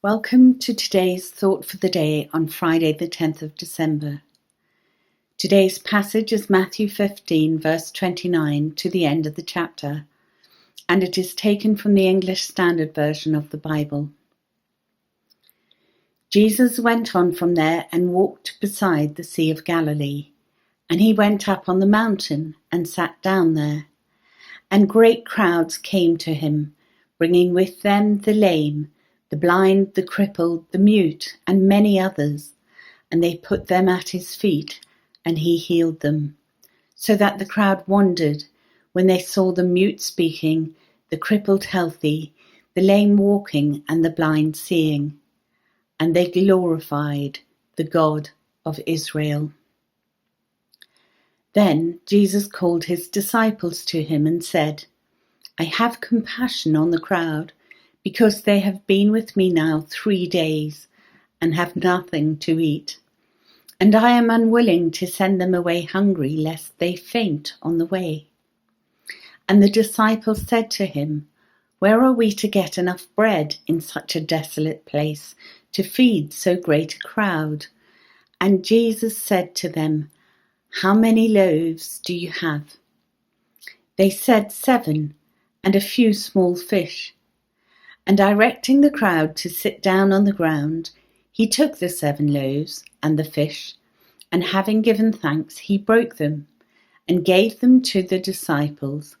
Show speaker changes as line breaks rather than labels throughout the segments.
Welcome to today's Thought for the Day on Friday the 10th of December. Today's passage is Matthew 15 verse 29 to the end of the chapter, and it is taken from the English Standard Version of the Bible. Jesus went on from there and walked beside the Sea of Galilee, and he went up on the mountain and sat down there. And great crowds came to him, bringing with them the lame, the blind, the crippled, the mute, and many others, and they put them at his feet, and he healed them. So that the crowd wondered when they saw the mute speaking, the crippled healthy, the lame walking, and the blind seeing. And they glorified the God of Israel. Then Jesus called his disciples to him and said, I have compassion on the crowd, because they have been with me now 3 days and have nothing to eat. And I am unwilling to send them away hungry, lest they faint on the way. And the disciples said to him, Where are we to get enough bread in such a desolate place to feed so great a crowd? And Jesus said to them, How many loaves do you have? They said 7, and a few small fish. And directing the crowd to sit down on the ground, he took the 7 loaves and the fish, and having given thanks, he broke them, and gave them to the disciples,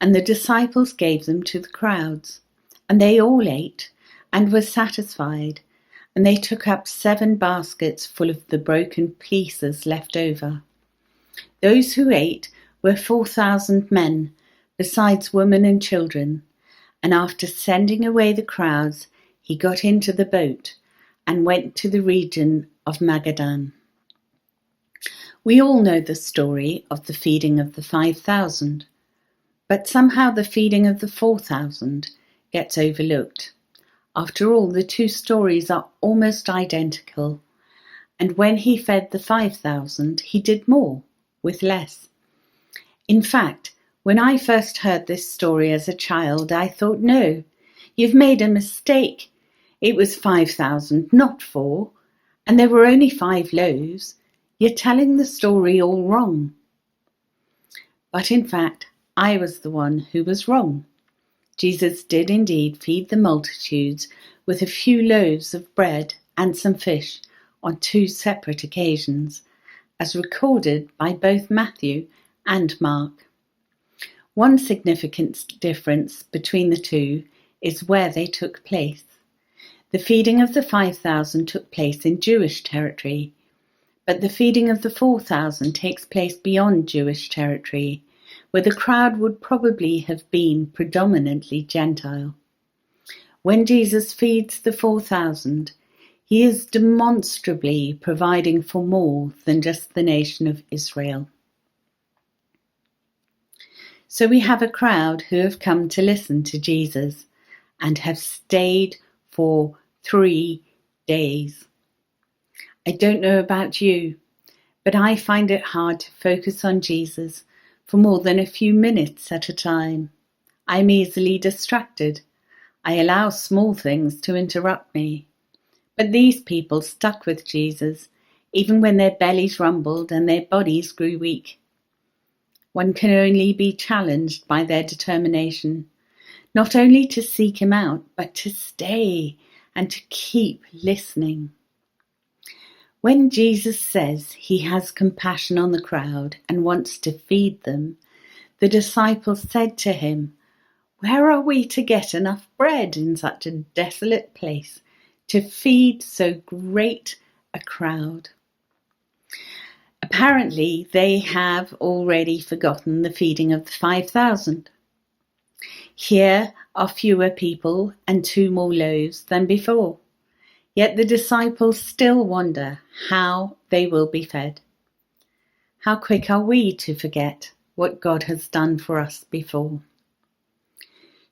and the disciples gave them to the crowds. And they all ate, and were satisfied, and they took up 7 baskets full of the broken pieces left over. Those who ate were 4,000 men, besides women and children. And after sending away the crowds, he got into the boat and went to the region of Magadan. We all know the story of the feeding of the 5,000, but somehow the feeding of the 4,000 gets overlooked. After all, the 2 stories are almost identical, and when he fed the 5,000, he did more with less. In fact, when I first heard this story as a child, I thought, no, you've made a mistake. It was 5,000, not 4, and there were only 5 loaves. You're telling the story all wrong. But in fact, I was the one who was wrong. Jesus did indeed feed the multitudes with a few loaves of bread and some fish on 2 separate occasions, as recorded by both Matthew and Mark. One significant difference between the 2 is where they took place. The feeding of the 5,000 took place in Jewish territory, but the feeding of the 4,000 takes place beyond Jewish territory, where the crowd would probably have been predominantly Gentile. When Jesus feeds the 4,000, he is demonstrably providing for more than just the nation of Israel. So we have a crowd who have come to listen to Jesus and have stayed for 3 days. I don't know about you, but I find it hard to focus on Jesus for more than a few minutes at a time. I'm easily distracted. I allow small things to interrupt me. But these people stuck with Jesus, even when their bellies rumbled and their bodies grew weak. One can only be challenged by their determination, not only to seek him out, but to stay and to keep listening. When Jesus says he has compassion on the crowd and wants to feed them, the disciples said to him, Where are we to get enough bread in such a desolate place to feed so great a crowd? Apparently, they have already forgotten the feeding of the 5,000. Here are fewer people and 2 more loaves than before. Yet the disciples still wonder how they will be fed. How quick are we to forget what God has done for us before?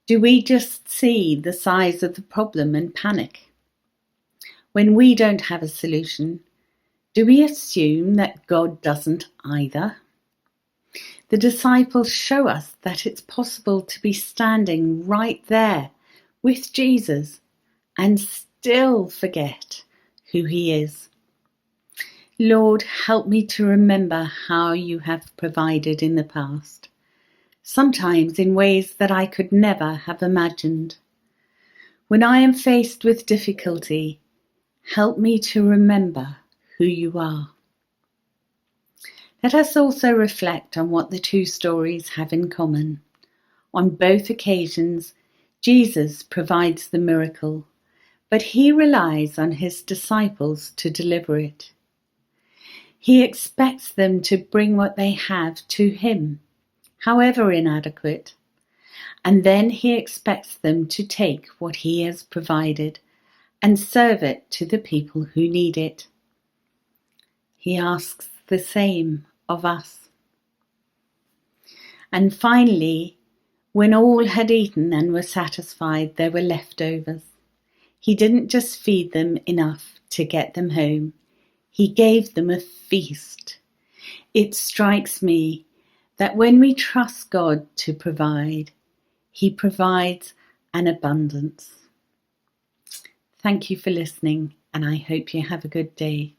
Do we just see the size of the problem and panic? When we don't have a solution, do we assume that God doesn't either? The disciples show us that it's possible to be standing right there with Jesus and still forget who He is. Lord, help me to remember how You have provided in the past, sometimes in ways that I could never have imagined. When I am faced with difficulty, help me to remember who You are. Let us also reflect on what the two stories have in common. On both occasions, Jesus provides the miracle, but He relies on His disciples to deliver it. He expects them to bring what they have to Him, however inadequate, and then He expects them to take what He has provided and serve it to the people who need it. He asks the same of us. And finally, when all had eaten and were satisfied, there were leftovers. He didn't just feed them enough to get them home. He gave them a feast. It strikes me that when we trust God to provide, He provides an abundance. Thank you for listening, and I hope you have a good day.